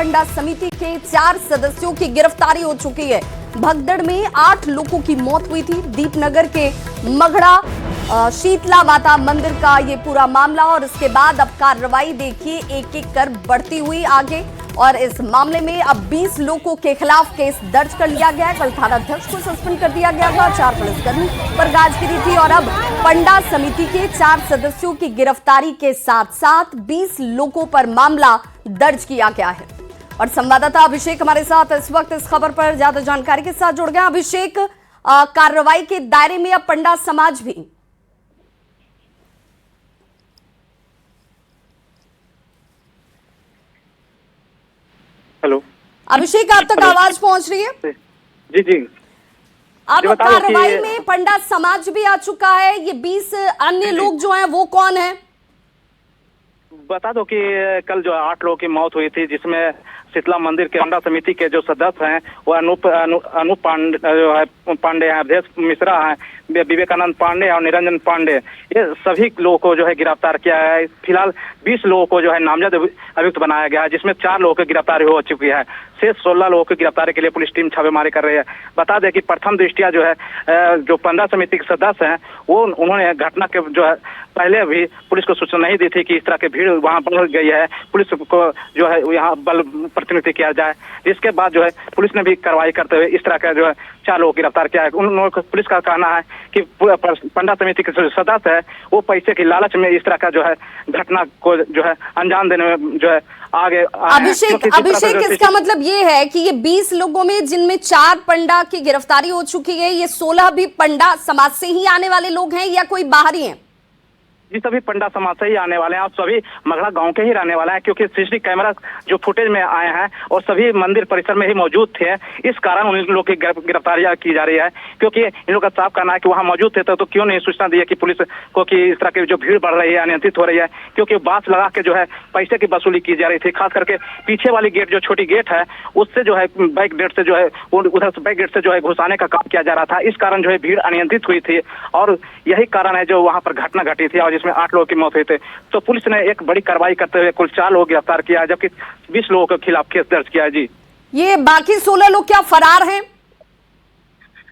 पंडा समिति के 4 सदस्यों की गिरफ्तारी हो चुकी है। भगदड़ में 8 लोगों की मौत हुई थी। दीपनगर के मगड़ा शीतला माता मंदिर का ये पूरा मामला, और इसके बाद अब कार्रवाई देखिए एक एक कर बढ़ती हुई आगे, और इस मामले में अब 20 लोगों के खिलाफ केस दर्ज कर लिया गया है। कल थानाध्यक्ष को सस्पेंड कर दिया गया था, 4 पुलिसकर्मी पर गाज गिरी थी, और अब पंडा समिति के 4 सदस्यों की गिरफ्तारी के साथ साथ 20 लोगों पर मामला दर्ज किया गया है। और संवाददाता अभिषेक हमारे साथ इस वक्त इस खबर पर ज्यादा जानकारी के साथ जुड़ गया। अभिषेक, कार्रवाई के दायरे में अब पंडा समाज भी। हेलो अभिषेक, आप तक आवाज पहुंच रही है? जी जी। अब कार्रवाई में पंडा समाज भी आ चुका है। ये 20 अन्य लोग जो हैं वो कौन है? बता दो कि कल जो 8 लोगों की मौत हुई थी, जिसमें शीतला मंदिर के पंडा समिति के जो सदस्य हैं वो अनूप पांडे हैं, अवधेश मिश्रा हैं, विवेकानंद पांडे और निरंजन पांडे, ये सभी लोगों को जो है गिरफ्तार किया है। फिलहाल 20 लोगों को जो है नामजद अभियुक्त बनाया गया है, जिसमें 4 लोगों की गिरफ्तारी हो चुकी है। शेष 16 लोगों की गिरफ्तारी के लिए पुलिस टीम छापेमारी कर रही है। बता दें कि प्रथम दृष्टिया जो है जो पंडा समिति के सदस्य हैं वो उन्होंने घटना के जो है पहले भी पुलिस को सूचना नहीं दी थी कि इस तरह की भीड़ वहां बढ़ गई है, पुलिस को जो है यहाँ बल प्रतिनिधि किया जाए। जिसके बाद जो है पुलिस ने भी कार्रवाई करते हुए इस तरह का जो है 4 लोगों को गिरफ्तार किया है। उन्होंने पुलिस का कहना है कि पंडा समिति के जो सदस्य है वो पैसे की लालच में इस तरह का जो है घटना को जो है अंजाम देने में जो है आगे। अभिषेक, इसका मतलब ये है कि ये 20 लोगों में जिनमें 4 पंडा की गिरफ्तारी हो चुकी है, ये 16 भी पंडा समाज से ही आने वाले लोग हैं या कोई बाहरी हैं? जी, सभी पंडा समाज से ही आने वाले हैं और सभी मगड़ा गांव के ही रहने वाले हैं, क्योंकि सीसीटीवी कैमरा जो फुटेज में आए हैं और सभी मंदिर परिसर में ही मौजूद थे। इस कारण उन लोग की गिरफ्तारियां की जा रही है, क्योंकि इन लोग का साफ कहना है कि वहां मौजूद थे तो क्यों नहीं सूचना दी कि पुलिस को कि इस तरह की जो भीड़ बढ़ रही है, अनियंत्रित हो रही है, क्योंकि बांस लगा के जो है पैसे की वसूली की जा रही थी। खास करके पीछे वाली गेट जो छोटी गेट है उससे जो है बैक गेट से जो है उधर से बैक गेट से जो है घुसाने का काम किया जा रहा था। इस कारण जो है भीड़ अनियंत्रित हुई थी और यही कारण है जो वहां पर घटना घटी थी और जिसमें 8 लोगों की मौत हुई थी। तो पुलिस ने एक बड़ी कार्रवाई करते हुए कुल 4 लोगों को गिरफ्तार किया है, जबकि 20 लोगों के खिलाफ केस दर्ज किया है। जी, ये बाकी 16 लोग क्या फरार हैं?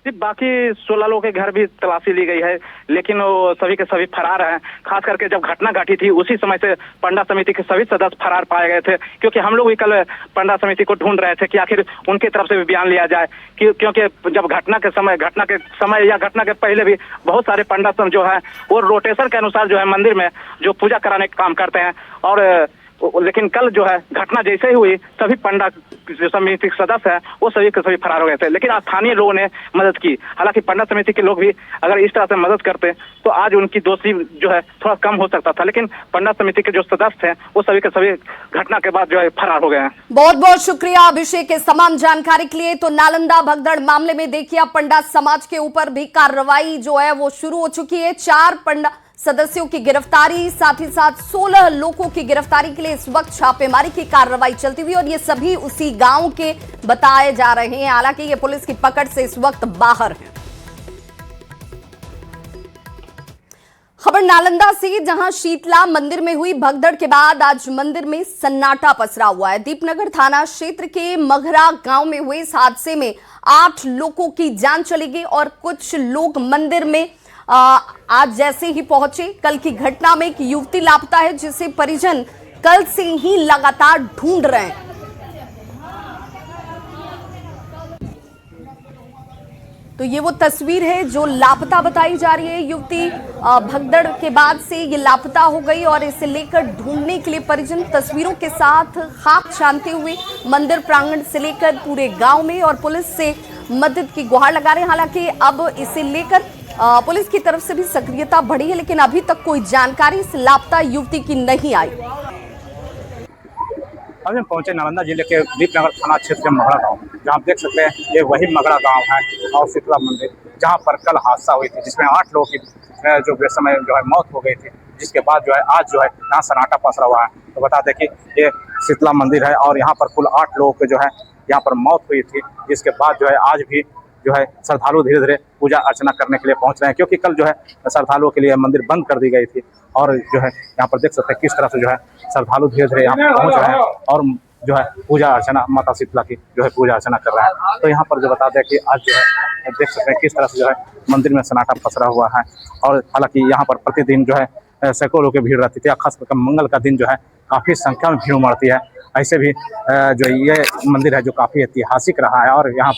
जी, बाकी 16 लोगों के घर भी तलाशी ली गई है, लेकिन वो सभी के सभी फरार हैं। खास करके जब घटना घटी थी उसी समय से पंडा समिति के सभी सदस्य फरार पाए गए थे, क्योंकि हम लोग भी कल पंडा समिति को ढूंढ रहे थे कि आखिर उनकी तरफ से भी बयान लिया जाए, क्योंकि जब घटना के समय या घटना के पहले भी बहुत सारे पंडा जो है वो रोटेशन के अनुसार जो है मंदिर में जो पूजा कराने का काम करते हैं। और लेकिन कल जो है घटना जैसे ही हुई सभी पंडा जो समिति के सदस्य हैं वो सभी के सभी फरार हो गए थे, लेकिन स्थानीय लोगों ने मदद की। हालांकि पंडा समिति के लोग भी अगर इस तरह से मदद करते तो आज उनकी दोषी जो है थोड़ा कम हो सकता था, लेकिन पंडा समिति के जो सदस्य हैं वो सभी के सभी घटना के बाद जो है फरार हो गए हैं। बहुत बहुत शुक्रिया अभिषेक इस तमाम जानकारी के लिए। तो नालंदा भगदड़ मामले में देखिए पंडा समाज के ऊपर भी कार्रवाई जो है वो शुरू हो चुकी है। 4 पंडा सदस्यों की गिरफ्तारी, साथ ही साथ 16 लोगों की गिरफ्तारी के लिए इस वक्त छापेमारी की कार्रवाई चलती हुई, और ये सभी उसी गांव के बताए जा रहे हैं। हालांकि ये पुलिस की पकड़ से इस वक्त बाहर है। खबर नालंदा से, जहां शीतला मंदिर में हुई भगदड़ के बाद आज मंदिर में सन्नाटा पसरा हुआ है। दीपनगर थाना क्षेत्र के मघरा गांव में हुए इस हादसे में 8 लोगों की जान चली गई और कुछ लोग मंदिर में आज जैसे ही पहुंचे। कल की घटना में एक युवती लापता है, जिसे परिजन कल से ही लगातार ढूंढ रहे हैं। तो ये वो तस्वीर है जो लापता बताई जा रही है। युवती भगदड़ के बाद से ये लापता हो गई और इसे लेकर ढूंढने के लिए परिजन तस्वीरों के साथ खाक छानते हुए मंदिर प्रांगण से लेकर पूरे गांव में और पुलिस से मदद की गुहार लगा रहे हैं। हालांकि अब इसे लेकर पुलिस की तरफ से भी सक्रियता बढ़ी है, लेकिन अभी तक कोई जानकारी इस लापता युवती की नहीं आई। अभी हम पहुंचे नालंदा जिले के दीपनगर थाना क्षेत्र के मगड़ा गांव, जहां आप देख सकते हैं ये वही मगड़ा गांव है और शीतला मंदिर, जहां पर कल हादसा हुई थी जिसमें 8 लोगों की जो बेसमय जो है मौत हो गई थी, जिसके बाद जो है आज जो है यहाँ सन्नाटा पसरा हुआ है। तो बता दें कि ये शीतला मंदिर है और यहाँ पर कुल 8 लोगों की जो है यहाँ पर मौत हुई थी, जिसके बाद जो है आज भी जो है श्रद्धालु धीरे धीरे पूजा अर्चना करने के लिए पहुंच रहे हैं, क्योंकि कल जो है श्रद्धालुओं के लिए मंदिर बंद कर दी गई थी। और जो है यहाँ पर देख सकते हैं किस तरह से जो है श्रद्धालु धीरे धीरे यहाँ पहुंच रहे हैं और जो है पूजा अर्चना माता शीतला की जो है पूजा अर्चना कर रहे हैं। तो यहाँ पर जो बता दें कि आज जो है देख सकते हैं किस तरह से जो है मंदिर में सन्नाटा पसरा हुआ है। और हालांकि यहाँ पर प्रतिदिन जो है सैकड़ों लोगों की भीड़ रहती थी। खास करके मंगल का दिन जो है काफ़ी संख्या में भीड़ उमड़ती है। ऐसे भी जो ये मंदिर है जो काफ़ी ऐतिहासिक रहा है और यहाँ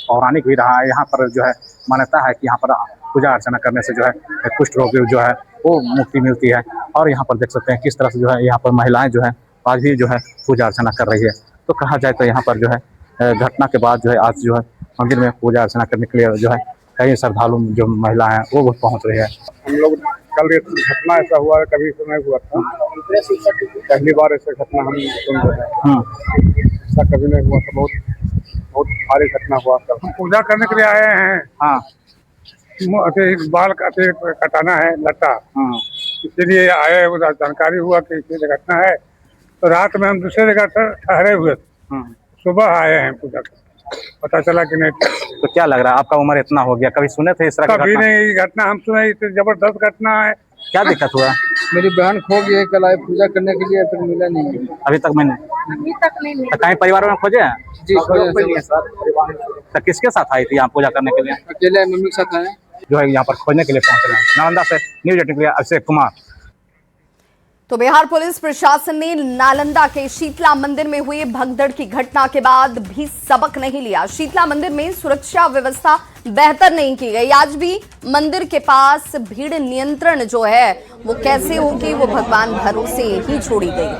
पौराणिक भी रहा है। यहाँ पर जो है मान्यता है कि यहाँ पर पूजा अर्चना करने से जो है कुष्ठ रोग जो है वो मुक्ति मिलती है। और यहाँ पर देख सकते हैं किस तरह से जो है यहाँ पर महिलाएं जो है आज भी जो है पूजा अर्चना कर रही है। तो कहा जाए तो यहाँ पर जो है घटना के बाद जो है आज जो है मंदिर में पूजा अर्चना करने के लिए जो है कई श्रद्धालु जो महिला हैं वो पहुँच रही है। हम लोग कल ये घटना ऐसा हुआ है, कभी तो नहीं हुआ था, पहली बार ऐसा घटना हम सुन रहे हैं। ऐसा कभी नहीं हुआ था, बहुत भारी घटना हुआ था। हम पूजा करने के लिए आए हैं। हाँ बाल कटाना है लता, इसीलिए आए। जानकारी हुआ कि इसी घटना है, तो रात में हम दूसरे जगह ठहरे हुए थे, सुबह आए हैं पूजा कर, पता चला कि नहीं। तो क्या लग रहा है आपका उम्र इतना हो गया, कभी सुने थे इस तरह की कभी घटना? नहीं, घटना हम सुने, इतनी जबरदस्त घटना है। क्या दिक्कत हुआ? मेरी बहन खो गई है, कल आए पूजा करने के लिए, फिर मिला नहीं। अभी तक नहीं तो कहीं परिवार में खोजे हैं? जी खोजे सर। तो किसके साथ आई थी यहाँ पूजा करने के लिए? अकेले मम्मी के साथ आए, जो है यहाँ पर खोजने के लिए पहुंच रहे हैं। नालंदा से न्यूज़ 18 के लिए अभिषेक कुमार। तो बिहार पुलिस प्रशासन ने नालंदा के शीतला मंदिर में हुई भगदड़ की घटना के बाद भी सबक नहीं लिया। शीतला मंदिर में सुरक्षा व्यवस्था बेहतर नहीं की गई। आज भी मंदिर के पास भीड़ नियंत्रण जो है वो कैसे होगी, वो भगवान भरोसे ही छोड़ी गई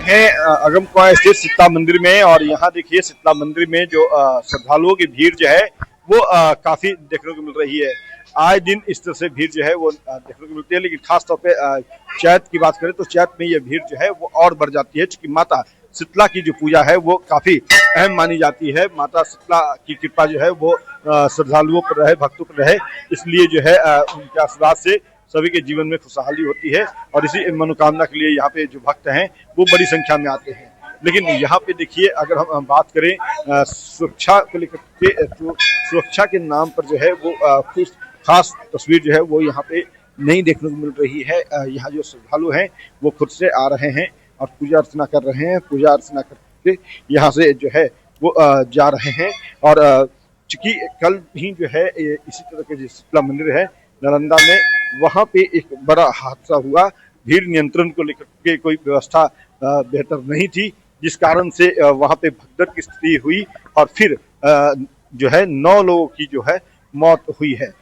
है अगमकुआं स्थित शीतला मंदिर में। और यहाँ देखिए शीतला मंदिर में जो श्रद्धालुओं की भीड़ जो है वो काफी देखने को मिल रही है। आए दिन इस तरह से भीड़ जो है वो देखने को मिलती है, लेकिन खास तौर पे चैत की बात करें तो चैत में ये भीड़ जो है वो और बढ़ जाती है, क्योंकि माता शीतला की जो पूजा है वो काफी अहम मानी जाती है। माता शीतला की कृपा जो है वो श्रद्धालुओं पर रहे, भक्तों पर रहे, इसलिए जो है उनके आशीर्वाद से सभी के जीवन में खुशहाली होती है। और इसी मनोकामना के लिए यहाँ पे जो भक्त हैं वो बड़ी संख्या में आते हैं। लेकिन यहाँ पे देखिए, अगर हम बात करें सुरक्षा को लेकर के, तो सुरक्षा के नाम पर जो है वो कुछ खास तस्वीर जो है वो यहाँ पे नहीं देखने को मिल रही है। यहाँ जो श्रद्धालु हैं वो खुद से आ रहे हैं और पूजा अर्चना कर रहे हैं। पूजा अर्चना करके यहाँ से जो है वो जा रहे हैं। और चूंकि कल ही जो है इसी तरह के जो शीतला मंदिर है नालंदा में, वहाँ पे एक बड़ा हादसा हुआ। भीड़ नियंत्रण को लेकर के कोई व्यवस्था बेहतर नहीं थी, जिस कारण से वहाँ पे भगदड़ की स्थिति हुई और फिर जो है 9 लोगों की जो है मौत हुई है।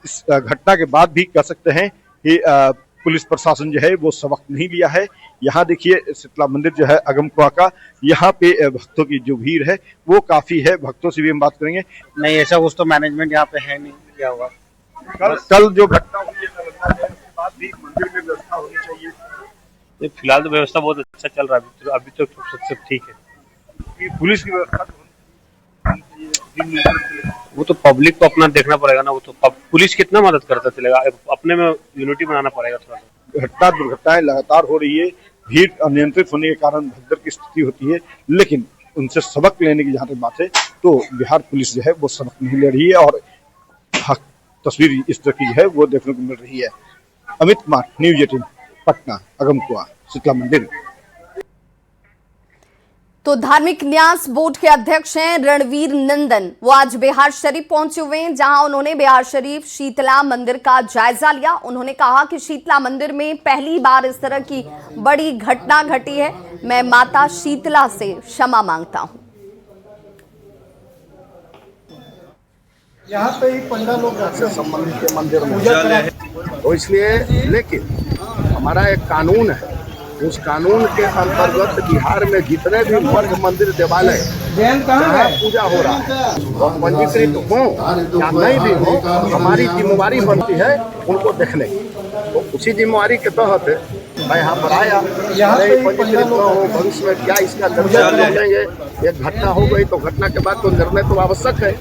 इस घटना के बाद भी कह सकते हैं कि पुलिस प्रशासन जो है वो सबक नहीं लिया है। यहाँ देखिए शीतला मंदिर जो है अगमकुआं का, यहाँ पे भक्तों की जो भीड़ है वो काफी है। भक्तों से भी हम बात करेंगे। नहीं, ऐसा कुछ तो मैनेजमेंट यहाँ पे है नहीं, क्या हुआ। कल जो घटना हुई है उसके बाद भी मंदिर में व्यवस्था होनी चाहिए। फिलहाल तो व्यवस्था बहुत अच्छा चल रहा है, अभी तो सब ठीक है। पुलिस की व्यवस्था वो तो पब्लिक को अपना देखना पड़ेगा ना, वो तो पुलिस कितना मदद करता चलेगा, अपने में यूनिटी बनाना पड़ेगा थोड़ा सा। घटना दुर्घटनाएं लगातार हो रही है, भीड़ अनियंत्रित होने के कारण भगदड़ की स्थिति होती है, लेकिन उनसे सबक लेने की जहाँ तक बात है तो बिहार पुलिस जो है वो सबक नहीं ले रही है। और तस्वीर इस तरह की है वो देखने को मिल रही है। अमित कुमार, न्यूज़ 18 पटना, अगमकुआं शीतला मंदिर। तो धार्मिक न्यास बोर्ड के अध्यक्ष हैं रणवीर नंदन। वो आज बिहार शरीफ पहुंचे हुए हैं, जहां उन्होंने बिहार शरीफ शीतला मंदिर का जायजा लिया। उन्होंने कहा कि शीतला मंदिर में पहली बार इस तरह की बड़ी घटना घटी है। मैं माता शीतला से क्षमा मांगता हूं। यहाँ पे ही पंडा लोग से संबंधित के मंदिर में पूजा है, तो इसलिए, लेकिन हमारा एक कानून है, उस कानून के अंतर्गत बिहार में जितने भी वर्ग मंदिर देवालय जहाँ पूजा हो रहा है वो पंजीकृत हो या नहीं भी हो, हमारी जिम्मेवारी बनती है उनको देखने की। तो उसी जिम्मेवारी के तहत मैं यहाँ पर आया। पंजीकृत न हो, भविष्य में क्या इसका चर्चा करेंगे। एक घटना हो गई तो घटना के बाद तो निर्णय तो आवश्यक है।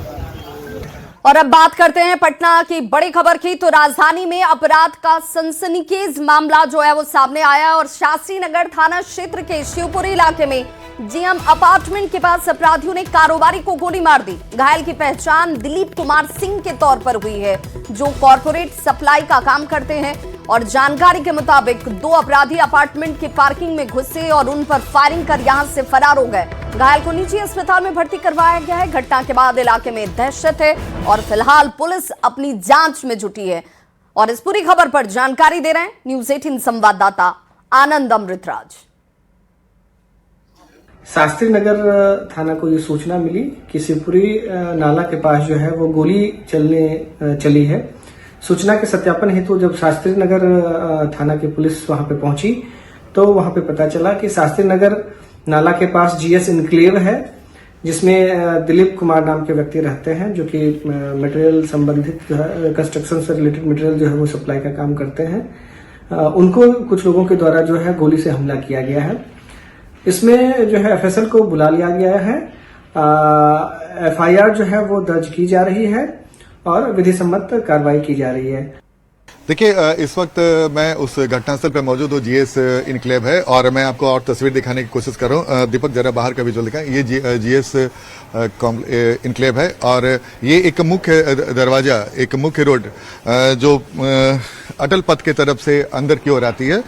और अब बात करते हैं पटना की बड़ी खबर की। तो राजधानी में अपराध का सनसनीखेज मामला जो है वो सामने आया और शास्त्री नगर थाना क्षेत्र के शिवपुरी इलाके में जीएम अपार्टमेंट के पास अपराधियों ने कारोबारी को गोली मार दी। घायल की पहचान दिलीप कुमार सिंह के तौर पर हुई है, जो कॉर्पोरेट सप्लाई का काम करते हैं। और जानकारी के मुताबिक 2 अपराधी अपार्टमेंट की पार्किंग में घुसे और उन पर फायरिंग कर यहां से फरार हो गए। घायल को निजी अस्पताल में भर्ती करवाया गया है। घटना के बाद इलाके में दहशत है और फिलहाल पुलिस अपनी जांच में जुटी है। और इस पूरी खबर पर जानकारी दे रहे हैं न्यूज 18 संवाददाता आनंद अमृतराज। शास्त्री नगर थाना को ये सूचना मिली कि शिवपुरी नाला के पास जो है वो गोली चली है। सूचना के सत्यापन हेतु जब शास्त्री नगर थाना की पुलिस वहां पे पहुंची तो वहां पे पता चला कि शास्त्री नगर नाला के पास जीएस इनक्लेव है, जिसमें दिलीप कुमार नाम के व्यक्ति रहते हैं, जो कि मटेरियल संबंधित जो है कंस्ट्रक्शन से रिलेटेड मटेरियल जो है वो सप्लाई का काम करते हैं। उनको कुछ लोगों के द्वारा जो है गोली से हमला किया गया है। इसमें जो है एफएसएल को बुला लिया गया है। एफआईआर जो है वो दर्ज की जा रही है और विधि सम्मत कार्रवाई की जा रही है। देखिए, इस वक्त मैं उस घटनास्थल पर मौजूद हूँ। जीएस इनक्लेव है और मैं आपको और तस्वीर दिखाने की कोशिश कर रहा हूँ। दीपक जरा बाहर का विजुअल दिखाएं। ये जीएस इनक्लेव है और ये एक मुख्य दरवाजा, एक मुख्य रोड जो अटल पथ की तरफ से अंदर की ओर आती है।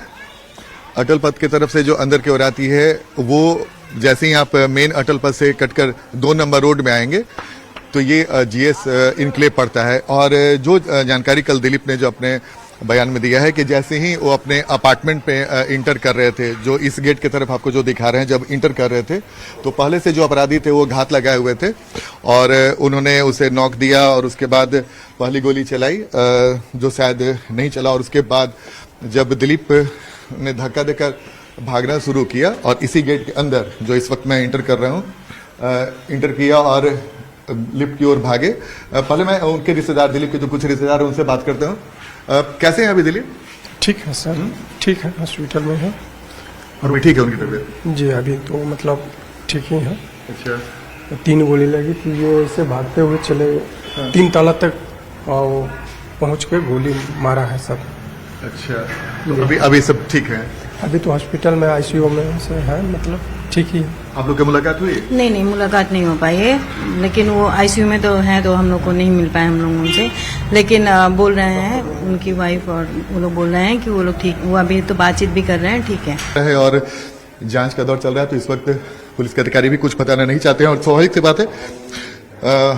अटल पथ की तरफ से जो अंदर की ओर आती है वो जैसे ही आप मेन अटल पथ से कटकर 2 नंबर रोड में आएंगे तो ये जीएस इनक्लेव पड़ता है। और जो जानकारी कल दिलीप ने जो अपने बयान में दिया है कि जैसे ही वो अपने अपार्टमेंट पे इंटर कर रहे थे, जो इस गेट की तरफ आपको जो दिखा रहे हैं, जब इंटर कर रहे थे तो पहले से जो अपराधी थे वो घात लगाए हुए थे और उन्होंने उसे नॉक दिया और उसके बाद पहली गोली चलाई जो शायद नहीं चला। और उसके बाद जब दिलीप ने धक्का देकर भागना शुरू किया और इसी गेट के अंदर जो इस वक्त मैं इंटर कर रहा हूँ इंटर किया और लिफ्ट की ओर भागे। पहले मैं उनके रिश्तेदार, दिलीप के जो कुछ रिश्तेदार हैं उनसे बात करता हूँ। कैसे हैं अभी दिलीप? ठीक है सर, ठीक है, हॉस्पिटल में है। और भी ठीक है उनकी तबीयत? जी अभी तो मतलब ठीक ही है। अच्छा। 3 गोली लगी थी, ये ऐसे भागते हुए चले 3 ताला तक और पहुंच के गोली मारा है सब। अच्छा, तो अभी सब ठीक है? अभी तो हॉस्पिटल में आईसीयू में से है, मतलब ठीक ही है। आप लोग की मुलाकात हुई? नहीं, मुलाकात नहीं हो पाई है, लेकिन वो आईसीयू में तो है, तो हम लोग को नहीं मिल पाए हम लोगों से। लेकिन बोल रहे हैं उनकी वाइफ और वो लोग बोल रहे हैं कि वो लोग ठीक, वो अभी तो बातचीत भी कर रहे हैं, ठीक है। और जांच का दौर चल रहा है तो इस वक्त पुलिस के अधिकारी भी कुछ बताना नहीं चाहते हैं और स्वाभाविक सी बात है।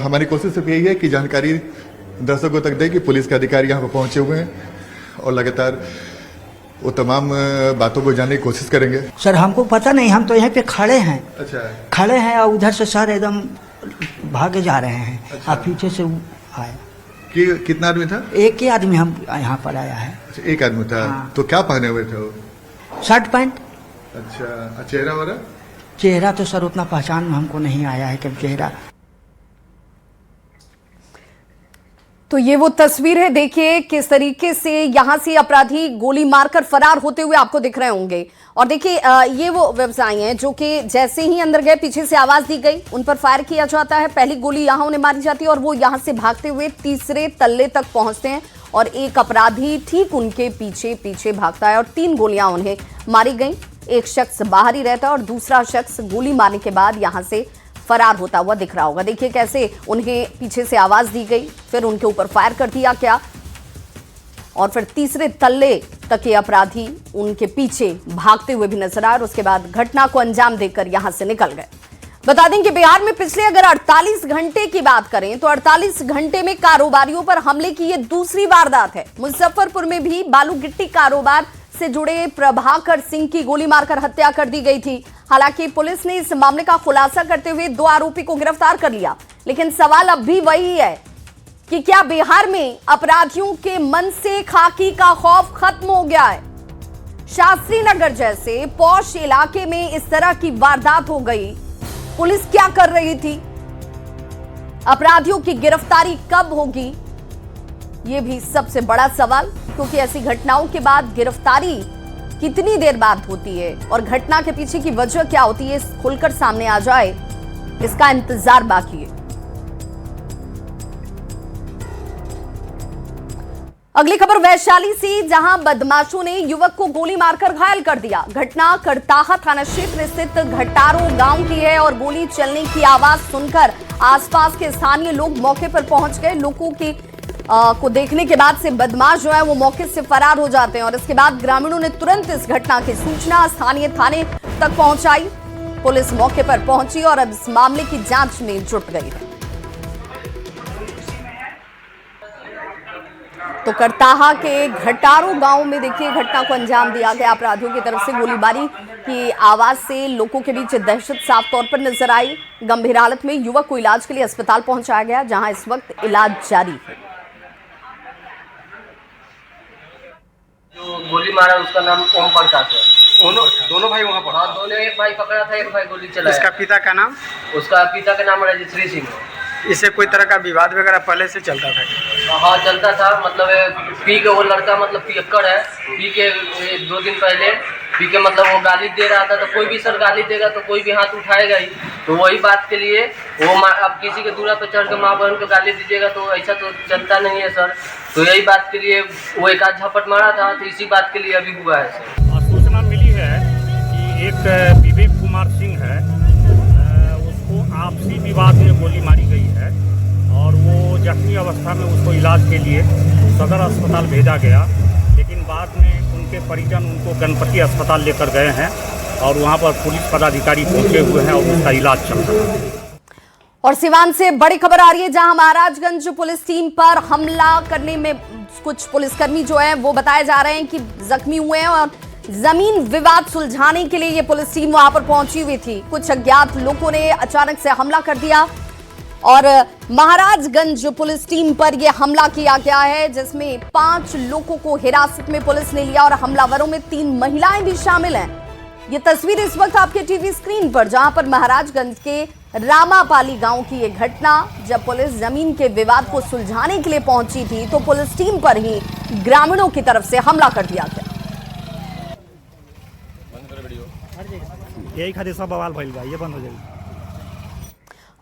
हमारी कोशिश सिर्फ यही है कि जानकारी दर्शकों तक दे कि पुलिस के अधिकारी यहाँ पर पहुंचे हुए हैं और लगातार वो तमाम बातों को जानने की कोशिश करेंगे। सर हमको पता नहीं, हम तो यहाँ पे खड़े हैं। अच्छा। खड़े हैं और उधर से सर एकदम भागे जा रहे हैं। अच्छा। आप पीछे से आए। कितना आदमी था? एक ही आदमी हम यहाँ पर आया है। अच्छा, एक आदमी था। हाँ। तो क्या पहने हुए थे वो? Shirt pant. अच्छा, चेहरा वाला? चेहरा तो सर उतना पहचान में हमको नहीं आया है कि चेहरा। तो ये वो तस्वीर है, देखिए किस तरीके से यहां से अपराधी गोली मारकर फरार होते हुए आपको दिख रहे होंगे। और देखिए ये वो व्यवसायी हैं जो कि जैसे ही अंदर गए पीछे से आवाज दी गई, उन पर फायर किया जाता है। पहली गोली यहां उन्हें मारी जाती है और वो यहां से भागते हुए 3रे तल्ले तक पहुंचते हैं और एक अपराधी ठीक उनके पीछे पीछे भागता है और 3 गोलियां उन्हें मारी गई। एक शख्स बाहर ही रहता है और दूसरा शख्स गोली मारने के बाद यहां से फरार होता हुआ दिख रहा होगा। देखिए कैसे उन्हें पीछे से आवाज दी गई, फिर उनके ऊपर फायर कर दिया गया और फिर 3रे तल्ले तक ये अपराधी उनके पीछे भागते हुए भी नजर आए और उसके बाद घटना को अंजाम देकर यहां से निकल गए। बता दें कि बिहार में पिछले अगर 48 घंटे की बात करें तो 48 घंटे में कारोबारियों पर हमले की ये दूसरी वारदात है। मुजफ्फरपुर में भी बालू गिट्टी कारोबार से जुड़े प्रभाकर सिंह की गोली मारकर हत्या कर दी गई थी। हालांकि पुलिस ने इस मामले का खुलासा करते हुए 2 आरोपी को गिरफ्तार कर लिया, लेकिन सवाल अब भी वही है कि क्या बिहार में अपराधियों के मन से खाकी का खौफ खत्म हो गया है? शास्त्री नगर जैसे पौष इलाके में इस तरह की वारदात हो गई, पुलिस क्या कर रही थी? अपराधियों की गिरफ्तारी कब होगी? यह भी सबसे बड़ा सवाल, क्योंकि ऐसी घटनाओं के बाद गिरफ्तारी कितनी देर बाद होती है और घटना के पीछे की वजह क्या होती है, खुलकर सामने आ जाए, इसका इंतजार बाकी है। अगली खबर वैशाली से, जहां बदमाशों ने युवक को गोली मारकर घायल कर दिया। घटना करताहा थाना क्षेत्र स्थित घटारो गांव की है और गोली चलने की आवाज सुनकर आसपास के स्थानीय लोग मौके पर पहुंच गए। लोगों की को देखने के बाद से बदमाश जो है वो मौके से फरार हो जाते हैं और इसके बाद ग्रामीणों ने तुरंत इस घटना की सूचना स्थानीय थाने तक पहुंचाई। पुलिस मौके पर पहुंची और अब इस मामले की जांच में जुट गई है। तो करताहा के घटारू गांव में देखिए घटना को अंजाम दिया गया। अपराधियों की तरफ से गोलीबारी की आवाज से लोगों के बीच दहशत साफ तौर पर नजर आई। गंभीर हालत में युवक को इलाज के लिए अस्पताल पहुंचाया गया, जहां इस वक्त इलाज जारी है। जो गोली मारा उसका नाम ओम प्रकाश है। दोनों भाई वहाँ पर? हाँ, दोनों, एक भाई पकड़ा था, एक भाई गोली चलाया। उसका पिता का नाम? उसका पिता का नाम राजेश्री सिंह है। इससे कोई तरह का विवाद वगैरह पहले से चलता था? हाँ, चलता था। मतलब पी के वो लड़का मतलब पियक्कड़ है। पी के 2 दिन पहले पी के मतलब वो गाली दे रहा था, तो कोई भी सर गाली देगा तो कोई भी हाथ उठाएगा ही। तो वही बात के लिए वो अब किसी के दूरा पे चढ़ के माँ बहन को गाली दीजिएगा तो ऐसा तो चलता नहीं है सर। तो यही बात के लिए वो एक आध झपट मारा था, तो इसी बात के लिए अभी हुआ है सर। सूचना मिली है कि एक विवेक कुमार सिंह है, उसको आपसी विवाद में गोली मारी गई है और वो जख्मी अवस्था में उसको इलाज के लिए सदर अस्पताल भेजा गया, लेकिन बाद में उनके परिजन उनको गणपति अस्पताल लेकर गए हैं और वहां पर पुलिस पदाधिकारी पहुंचे हुए हैं और उसका इलाज चल रहा है। और सिवान से बड़ी खबर आ रही है, जहां महाराजगंज पुलिस टीम पर हमला करने में कुछ पुलिसकर्मी जो है वो बताए जा रहे हैं कि जख्मी हुए हैं और जमीन विवाद सुलझाने के लिए ये पुलिस टीम वहां पर पहुंची हुई थी। कुछ अज्ञात लोगों ने अचानक से हमला कर दिया और महाराजगंज पुलिस टीम पर यह हमला किया गया है, जिसमें 5 लोगों को हिरासत में पुलिस ने लिया और हमलावरों में 3 महिलाएं भी शामिल हैं। ये तस्वीर इस वक्त आपके टीवी स्क्रीन पर, जहां पर महाराजगंज के रामापाली गांव की ये घटना, जब पुलिस जमीन के विवाद को सुलझाने के लिए पहुंची थी तो पुलिस टीम पर ही ग्रामीणों की तरफ से हमला कर दिया गया। यही खातिर सब बवाल भइल बा, ये बंद हो जाएगी।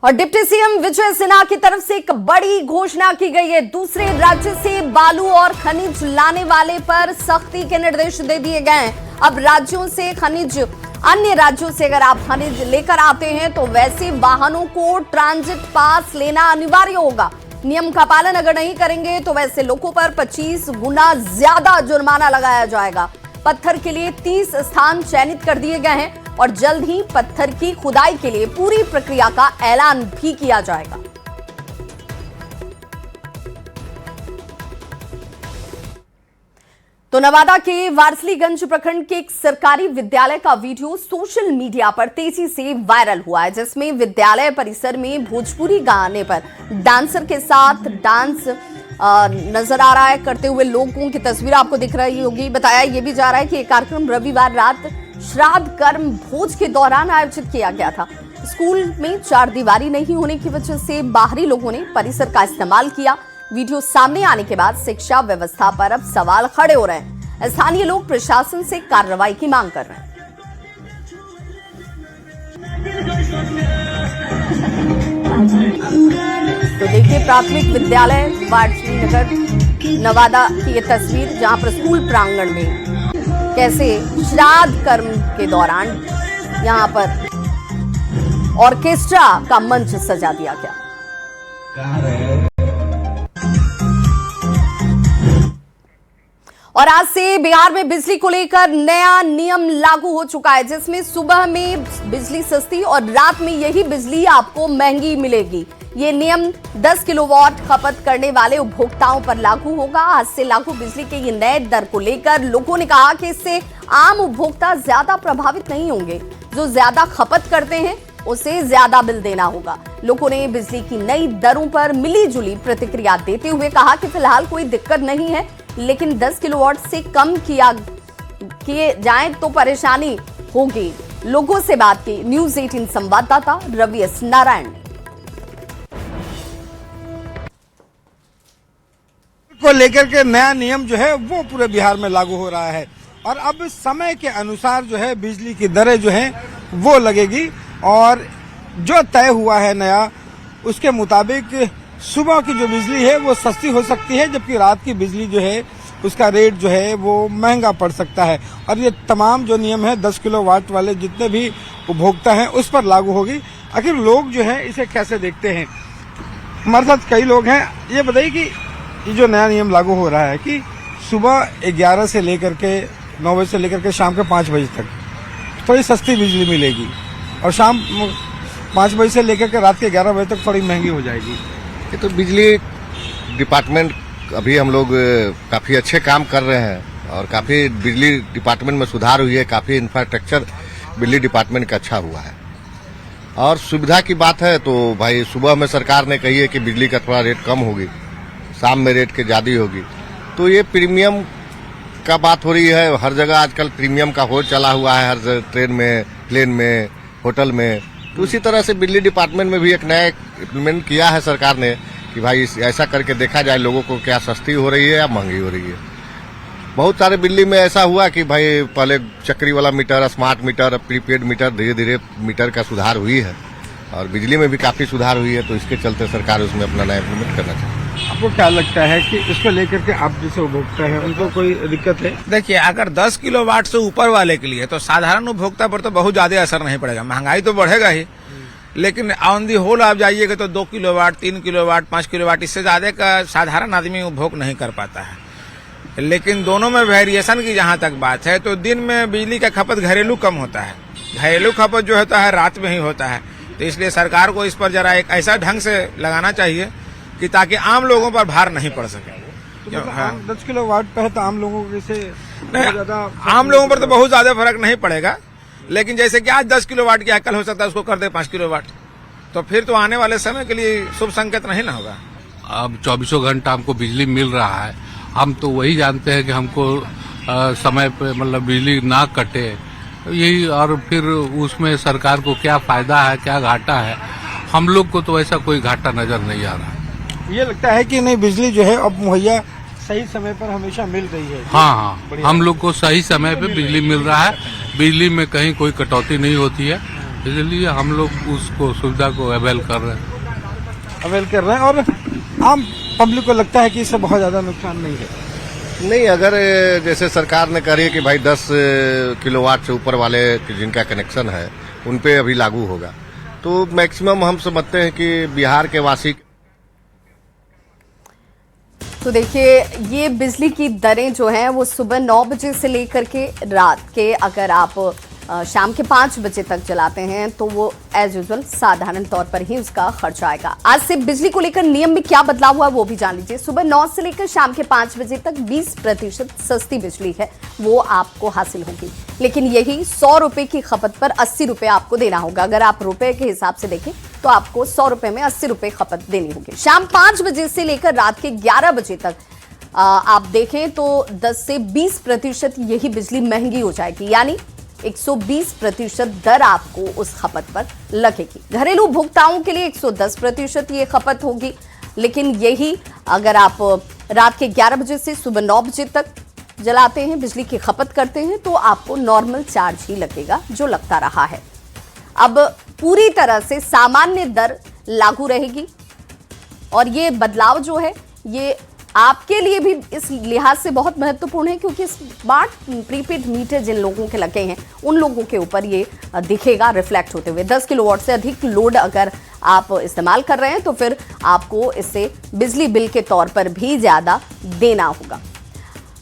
और डिप्टी सीएम विजय सिन्हा की तरफ से एक बड़ी घोषणा की गई है। दूसरे राज्य से बालू और खनिज लाने वाले पर सख्ती के निर्देश दे दिए गए हैं। अब राज्यों से खनिज, अन्य राज्यों से अगर आप खनिज लेकर आते हैं तो वैसे वाहनों को ट्रांजिट पास लेना अनिवार्य होगा। नियम का पालन अगर नहीं करेंगे तो वैसे लोगों पर 25 गुना ज्यादा जुर्माना लगाया जाएगा। पत्थर के लिए 30 स्थान चयनित कर दिए गए हैं और जल्द ही पत्थर की खुदाई के लिए पूरी प्रक्रिया का ऐलान भी किया जाएगा। तो नवादा के वारसलीगंज प्रखंड के एक सरकारी विद्यालय का वीडियो सोशल मीडिया पर तेजी से वायरल हुआ है, जिसमें विद्यालय परिसर में भोजपुरी गाने पर डांसर के साथ डांस नजर आ रहा है करते हुए लोगों की तस्वीर आपको दिख रही होगी। बताया यह भी जा रहा है कि यह कार्यक्रम रविवार रात श्राद्ध कर्म भोज के दौरान आयोजित किया गया था। स्कूल में 4 दीवारी नहीं होने की वजह से बाहरी लोगों ने परिसर का इस्तेमाल किया। वीडियो सामने आने के बाद शिक्षा व्यवस्था पर अब सवाल खड़े हो रहे हैं। स्थानीय लोग प्रशासन से कार्रवाई की मांग कर रहे हैं। तो देखिए प्राथमिक विद्यालय वारसलीगंज नवादा की ये तस्वीर, जहां पर स्कूल प्रांगण में कैसे श्राद्ध कर्म के दौरान यहां पर ऑर्केस्ट्रा का मंच सजा दिया गया। और आज से बिहार में बिजली को लेकर नया नियम लागू हो चुका है, जिसमें सुबह में बिजली सस्ती और रात में यही बिजली आपको महंगी मिलेगी। ये नियम 10 किलोवाट खपत करने वाले उपभोक्ताओं पर लागू होगा। आज से लागू बिजली के ये नए दर को लेकर लोगों ने कहा कि इससे आम उपभोक्ता ज्यादा प्रभावित नहीं होंगे। जो ज्यादा खपत करते हैं उसे ज्यादा बिल देना होगा। लोगों ने बिजली की नई दरों पर मिली-जुली प्रतिक्रिया देते हुए कहा कि फिलहाल कोई दिक्कत नहीं है, लेकिन 10 किलोवाट से कम किए जाएं तो परेशानी होगी। लोगों से बात की न्यूज 18 संवाददाता रवि एस नारायण ने। को लेकर के नया नियम जो है वो पूरे बिहार में लागू हो रहा है और अब समय के अनुसार जो है बिजली की दरें जो है वो लगेगी और जो तय हुआ है नया, उसके मुताबिक सुबह की जो बिजली है वो सस्ती हो सकती है, जबकि रात की बिजली जो है उसका रेट जो है वो महंगा पड़ सकता है। और ये तमाम जो नियम है 10 किलोवाट वाले जितने भी उपभोक्ता हैं उस पर लागू होगी। आखिर लोग जो है इसे कैसे देखते हैं? हमारे साथ कई लोग हैं। ये बताइए कि ये जो नया नियम लागू हो रहा है कि सुबह 11 से लेकर के 9 बजे से लेकर के शाम के 5 बजे तक थोड़ी सस्ती बिजली मिलेगी और शाम 5 बजे से लेकर के रात के 11 बजे तक थोड़ी महंगी हो जाएगी। ये तो बिजली डिपार्टमेंट अभी हम लोग काफ़ी अच्छे काम कर रहे हैं और काफ़ी बिजली डिपार्टमेंट में सुधार हुई है, काफ़ी इंफ्रास्ट्रक्चर बिजली डिपार्टमेंट का अच्छा हुआ है। और सुविधा की बात है तो भाई सुबह में सरकार ने कही है कि बिजली का थोड़ा रेट कम होगी, शाम में रेट की ज़्यादा होगी, तो ये प्रीमियम का बात हो रही है। हर जगह आजकल प्रीमियम का हो चला हुआ है, हर ट्रेन में, प्लेन में, होटल में। तो उसी तरह से बिजली डिपार्टमेंट में भी एक नया इम्प्लीमेंट किया है सरकार ने कि भाई ऐसा करके देखा जाए लोगों को क्या सस्ती हो रही है या महंगी हो रही है। बहुत सारे बिजली में ऐसा हुआ कि भाई पहले चक्री वाला meter, smart meter, prepaid meter, धीरे धीरे मीटर का सुधार हुई है और बिजली में भी काफ़ी सुधार हुई है, तो इसके चलते सरकार उसमें अपना नया इम्प्लीमेंट करना चाहिए। आपको क्या लगता है कि इसको लेकर के आप जैसे उपभोक्ता है उनको कोई दिक्कत है? देखिए, अगर 10 किलोवाट से ऊपर वाले के लिए तो साधारण उपभोक्ता पर तो बहुत ज्यादा असर नहीं पड़ेगा, महंगाई तो बढ़ेगा ही, लेकिन ऑन दी होल आप जाइएगा तो 2 किलोवाट, 3 किलोवाट, 5 किलोवाट, इससे ज्यादा का साधारण आदमी उपभोग नहीं कर पाता है। लेकिन दोनों में वेरिएशन की जहां तक बात है तो दिन में बिजली का खपत घरेलू कम होता है, घरेलू खपत जो होता है रात में ही होता है। तो इसलिए सरकार को इस पर जरा एक ऐसा ढंग से लगाना चाहिए कि ताकि आम लोगों पर भार नहीं पड़ सके। तो हाँ। 10 किलोवाट पे है तो आम लोगों के से आम लोगों पर तो बहुत ज्यादा फर्क नहीं पड़ेगा, लेकिन जैसे कि आज 10 किलोवाट की कल हो सकता है उसको कर दे 5 किलोवाट, तो फिर तो आने वाले समय के लिए शुभ संकेत नहीं ना होगा। अब 24 घंटा हमको बिजली मिल रहा है, हम तो वही जानते हैं कि हमको समय पे मतलब बिजली ना कटे यही, और फिर उसमें सरकार को क्या फायदा है क्या घाटा है, हम लोग को तो ऐसा कोई घाटा नजर नहीं आ रहा है। ये लगता है कि नहीं बिजली जो है अब मुहैया सही समय पर हमेशा मिल रही है। हाँ, हम लोग को सही समय पे बिजली मिल रहा है, बिजली में कहीं कोई कटौती नहीं होती है, इसलिए हम लोग उसको सुविधा को अवेल कर रहे हैं। और आम पब्लिक को लगता है कि इससे बहुत ज्यादा नुकसान नहीं है। नहीं, अगर जैसे सरकार ने कही कि भाई 10 किलोवाट से ऊपर वाले जिनका कनेक्शन है उन पे अभी लागू होगा, तो मैक्सिमम हम समझते हैं कि बिहार के वासी। तो देखिए, ये बिजली की दरें जो हैं वो सुबह 9 बजे से लेकर के रात के अगर आप शाम के 5 बजे तक जलाते हैं तो वो एज यूजुअल साधारण तौर पर ही उसका खर्च आएगा। आज से बिजली को लेकर नियम में क्या बदलाव हुआ वो भी जान लीजिए। सुबह 9 से लेकर शाम के 5 बजे तक 20% सस्ती बिजली है वो आपको हासिल होगी, लेकिन यही 100 रुपए की खपत पर 80 रुपए आपको देना होगा। अगर आप रुपए के हिसाब से देखें तो आपको 100 रुपए में 80 रुपए खपत देनी होगी। शाम 5 बजे से लेकर रात के 11 बजे तक आप देखें तो 10 से 20% यही बिजली महंगी हो जाएगी, यानी 120% दर आपको उस खपत पर लगेगी। घरेलू उपभोक्ताओं के लिए 110% ये खपत होगी, लेकिन यही अगर आप रात के 11 बजे से सुबह 9 बजे तक जलाते हैं, बिजली की खपत करते हैं, तो आपको नॉर्मल चार्ज ही लगेगा जो लगता रहा है। अब पूरी तरह से सामान्य दर लागू रहेगी और ये बदलाव जो है ये आपके लिए भी इस लिहाज से बहुत महत्वपूर्ण है क्योंकि स्मार्ट प्रीपेड मीटर जिन लोगों के लगे हैं उन लोगों के ऊपर ये दिखेगा रिफ्लेक्ट होते हुए। 10 किलोवाट से अधिक लोड अगर आप इस्तेमाल कर रहे हैं तो फिर आपको इससे बिजली बिल के तौर पर भी ज्यादा देना होगा।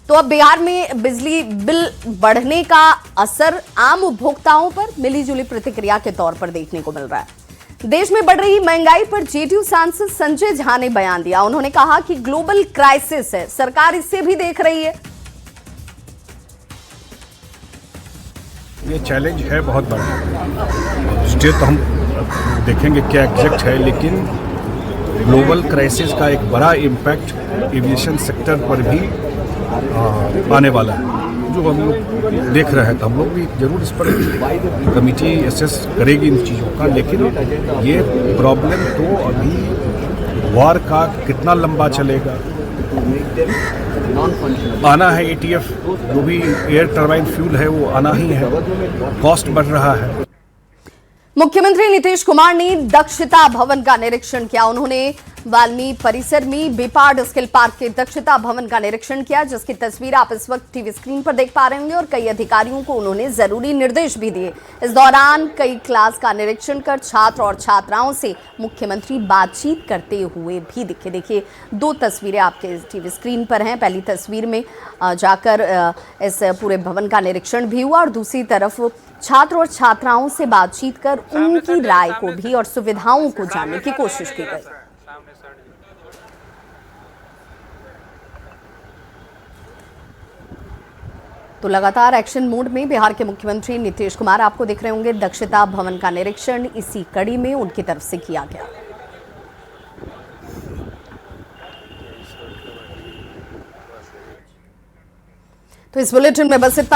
तो अब बिहार में बिजली बिल बढ़ने का असर आम उपभोक्ताओं पर मिलीजुली प्रतिक्रिया के तौर पर देखने को मिल रहा है। देश में बढ़ रही महंगाई पर जेडीयू सांसद संजय झा ने बयान दिया। उन्होंने कहा कि ग्लोबल क्राइसिस है, सरकार इससे भी देख रही है। ये चैलेंज है बहुत बड़ा, स्टेट तो हम देखेंगे क्या एग्जैक्ट है, लेकिन ग्लोबल क्राइसिस का एक बड़ा इम्पैक्ट एविएशन सेक्टर पर भी आने वाला है, जो हम लोग देख रहे हैं। तो हम लोग भी जरूर इस पर कमेटी एसेस करेगी इन चीज़ों का, लेकिन ये प्रॉब्लम तो अभी वॉर का कितना लंबा चलेगा, आना है एटीएफ जो भी एयर टरबाइन फ्यूल है वो आना ही है, कॉस्ट बढ़ रहा है। मुख्यमंत्री नीतीश कुमार ने दक्षता भवन का निरीक्षण किया। उन्होंने वाल्मीकि परिसर में बेपाड स्किल पार्क के दक्षता भवन का निरीक्षण किया, जिसकी तस्वीर आप इस वक्त टीवी स्क्रीन पर देख पा रहे होंगे और कई अधिकारियों को उन्होंने जरूरी निर्देश भी दिए। इस दौरान कई क्लास का निरीक्षण कर छात्र और छात्राओं से मुख्यमंत्री बातचीत करते हुए भी दिखे। देखिए, दो तस्वीरें आपके टीवी स्क्रीन पर हैं। पहली तस्वीर में जाकर इस पूरे भवन का निरीक्षण भी हुआ और दूसरी तरफ छात्र और छात्राओं से बातचीत कर उनकी राय को भी और सुविधाओं को जानने की कोशिश की गई। तो लगातार एक्शन मोड में बिहार के मुख्यमंत्री नीतीश कुमार आपको दिख रहे होंगे। दक्षता भवन का निरीक्षण इसी कड़ी में उनकी तरफ से किया गया। तो इस बुलेटिन में बस इतना।